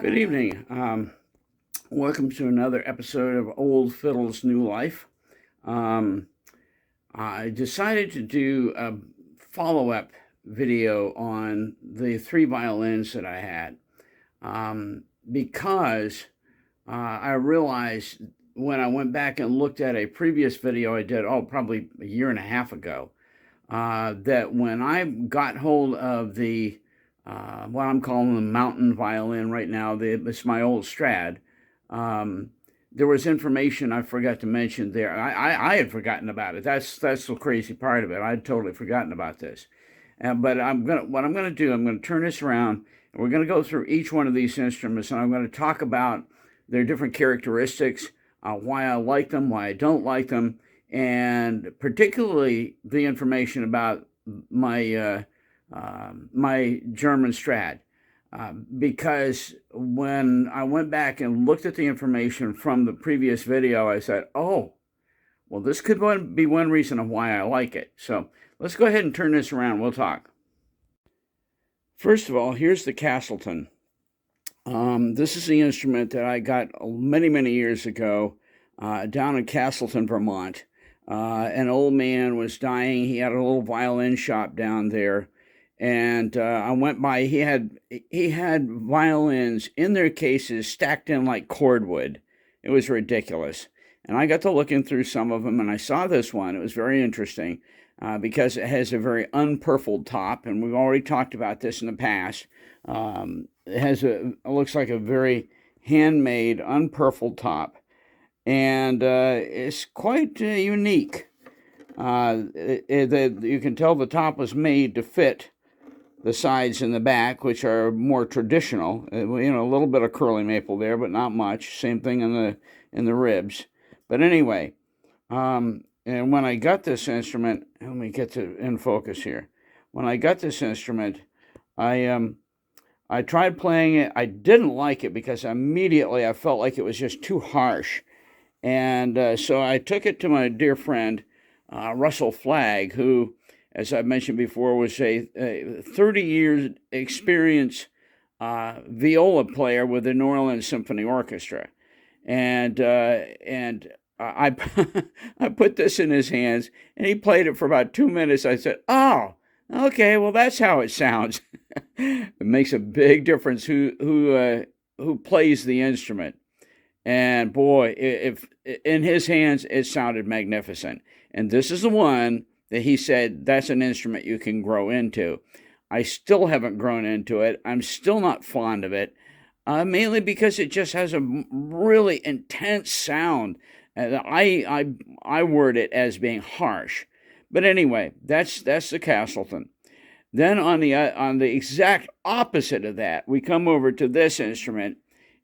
Good evening. Welcome to another episode of Old Fiddles, New Life. I decided to do a follow-up video on the three violins that I had because I realized when I went back and looked at a previous video I did, probably a year and a half ago, that when I got hold of the what I'm calling the mountain violin right now, it's my old Strad. There was information I forgot to mention there. I had forgotten about it. That's the crazy part of it. I'd totally forgotten about this. But what I'm gonna do, I'm gonna turn this around, and we're gonna go through each one of these instruments, and I'm gonna talk about their different characteristics, why I like them, why I don't like them, and particularly the information about my my German Strad. Because when I went back and looked at the information from the previous video, I said, oh, well, this could be one reason of why I like it. So let's go ahead and turn this around. We'll talk. First of all, here's the Castleton. This is the instrument that I got many, many years ago down in Castleton, Vermont. An old man was dying. He had a little violin shop down there. And I went by, he had violins in their cases stacked in like cordwood. It was ridiculous. And I got to looking through some of them, and I saw this one. It was very interesting because it has a very unpurfled top, and we've already talked about this in the past. It looks like a very handmade, unpurfled top, and it's quite unique. You can tell the top was made to fit the sides and the back, which are more traditional. A little bit of curly maple there, but not much. Same thing in the ribs. But anyway, and when I got this instrument, let me get to in focus here. When I got this instrument, I tried playing it. I didn't like it because immediately I felt like it was just too harsh, and so I took it to my dear friend Russell Flagg, who, as I mentioned before, was a 30-year experience viola player with the New Orleans Symphony Orchestra. And I put this in his hands, and he played it for about 2 minutes. I said, oh, okay, well, that's how it sounds. It makes a big difference who plays the instrument. And boy, if in his hands, it sounded magnificent. And this is the one that he said, that's an instrument you can grow into. I still haven't grown into it. I'm still not fond of it, mainly because it just has a really intense sound. I word it as being harsh. But anyway, that's the Castleton. Then on the exact opposite of that, we come over to this instrument,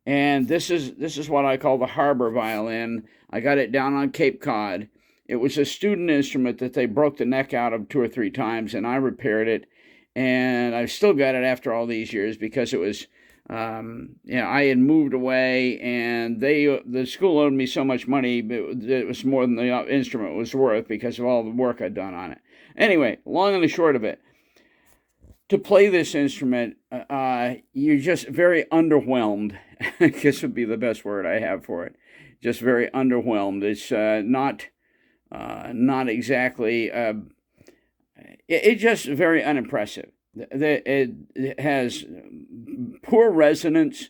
and this is what I call the harbor violin. I got it down on Cape Cod. It was a student instrument that they broke the neck out of 2 or 3 times, and I repaired it, and I've still got it after all these years because it was, I had moved away, and the school owed me so much money, it was more than the instrument was worth because of all the work I'd done on it. Anyway, long and the short of it, to play this instrument, you're just very underwhelmed. I guess would be the best word I have for it. Just very underwhelmed. It's not exactly, it's just very unimpressive. It has poor resonance,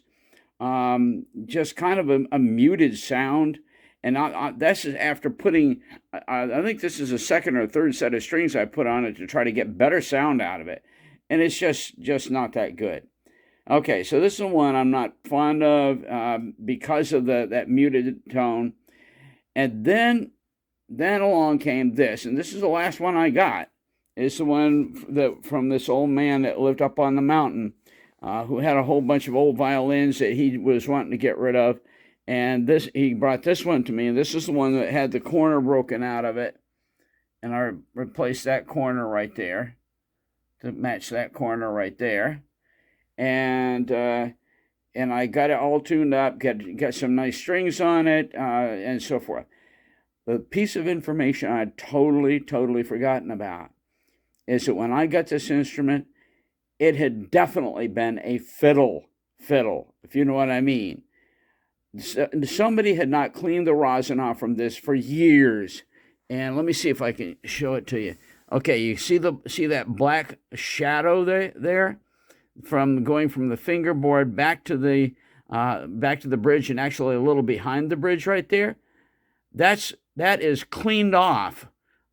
just kind of a muted sound. And that's after putting, I think this is a second or third set of strings I put on it to try to get better sound out of it. And it's just not that good. Okay, so this is the one I'm not fond of because of that muted tone. And then along came this, and this is the last one I got. It's the one from this old man that lived up on the mountain, who had a whole bunch of old violins that he was wanting to get rid of. And he brought this one to me, and this is the one that had the corner broken out of it. And I replaced that corner right there to match that corner right there. And I got it all tuned up, got some nice strings on it, and so forth. The piece of information I'd totally forgotten about is that when I got this instrument, it had definitely been a fiddle fiddle, if you know what I mean. Somebody had not cleaned the rosin off from this for years. And let me see if I can show it to you. Okay, you see that black shadow there from going from the fingerboard back to the bridge, and actually a little behind the bridge right there. That is cleaned off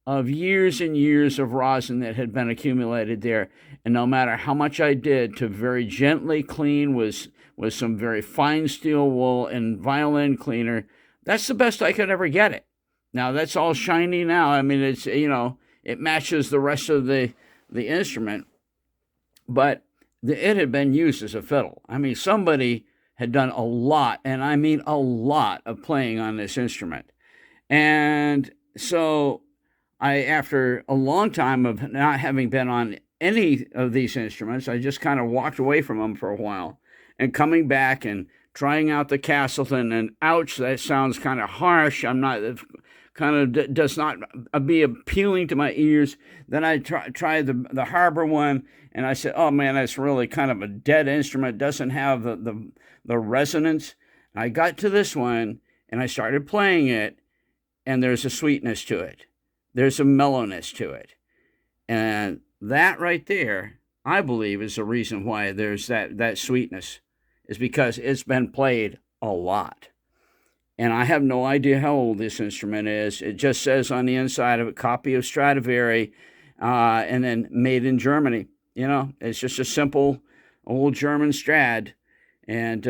of years and years of rosin that had been accumulated there. And no matter how much I did to very gently clean with some very fine steel wool and violin cleaner, that's the best I could ever get it. Now that's all shiny now. I mean, it's, it matches the rest of the instrument, but it had been used as a fiddle. I mean, somebody had done a lot, and I mean a lot, of playing on this instrument. And so after a long time of not having been on any of these instruments, I just kind of walked away from them for a while, and coming back and trying out the Castleton, and ouch, that sounds kind of harsh. Does not be appealing to my ears. Then I tried the Harbor one, and I said, oh man, that's really kind of a dead instrument. Doesn't have the resonance. And I got to this one, and I started playing it, and there's a sweetness to it. There's a mellowness to it. And that right there, I believe, is the reason why there's that sweetness, is because it's been played a lot. And I have no idea how old this instrument is. It just says on the inside of it, copy of Stradivari, and then made in Germany. It's just a simple old German Strad. And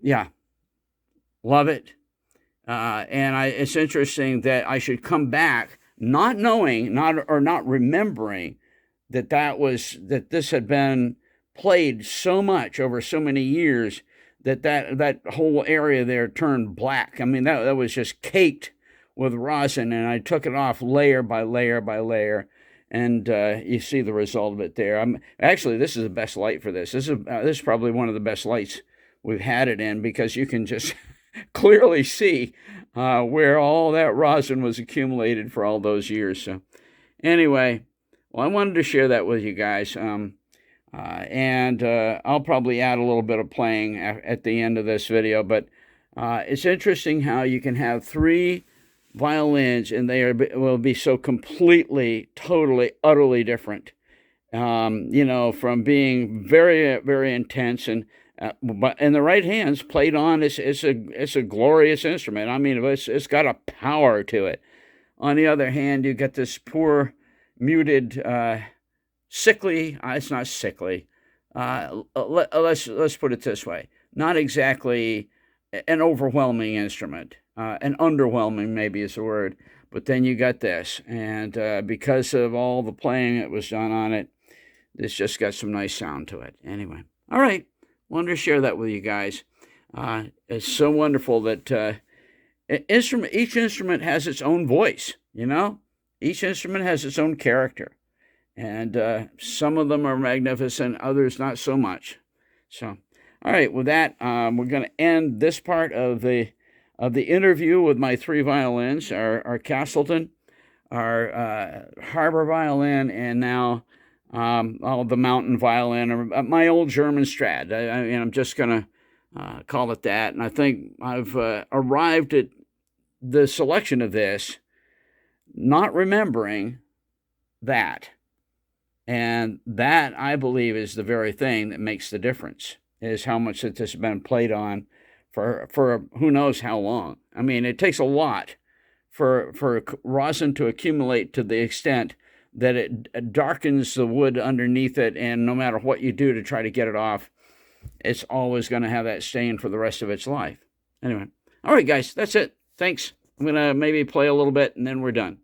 yeah, love it. It's interesting that I should come back not knowing, not remembering that this had been played so much over so many years that whole area there turned black. I mean, that was just caked with rosin, and I took it off layer by layer by layer, and you see the result of it there. Actually, this is the best light for this. This is probably one of the best lights we've had it in, because you can just clearly see where all that rosin was accumulated for all those years. So anyway, well, I wanted to share that with you guys. And I'll probably add a little bit of playing at the end of this video, but it's interesting how you can have 3 violins and will be so completely, totally, utterly different. From being very, very intense, and but in the right hands played on, it's a glorious instrument. I mean, it's got a power to it. On the other hand, you get this poor, muted, sickly. It's not sickly. Let's put it this way: not exactly an overwhelming instrument. An underwhelming maybe is the word. But then you got this, and because of all the playing that was done on it, this just got some nice sound to it. Anyway, all right, wanted to share that with you guys. It's so wonderful that each instrument has its own voice. Each instrument has its own character. And some of them are magnificent, others not so much. So, all right, with that, we're going to end this part of the interview with my 3 violins, our Castleton, our Harbor violin, and now the mountain violin, or my old German Strad. I'm just going to call it that. And I think I've arrived at the selection of this, not remembering that. And that, I believe, is the very thing that makes the difference, is how much that this has been played on for who knows how long. I mean, it takes a lot for rosin to accumulate to the extent that it darkens the wood underneath it, and no matter what you do to try to get it off, it's always going to have that stain for the rest of its life. Anyway, all right, guys, that's it. Thanks. I'm going to maybe play a little bit, and then we're done.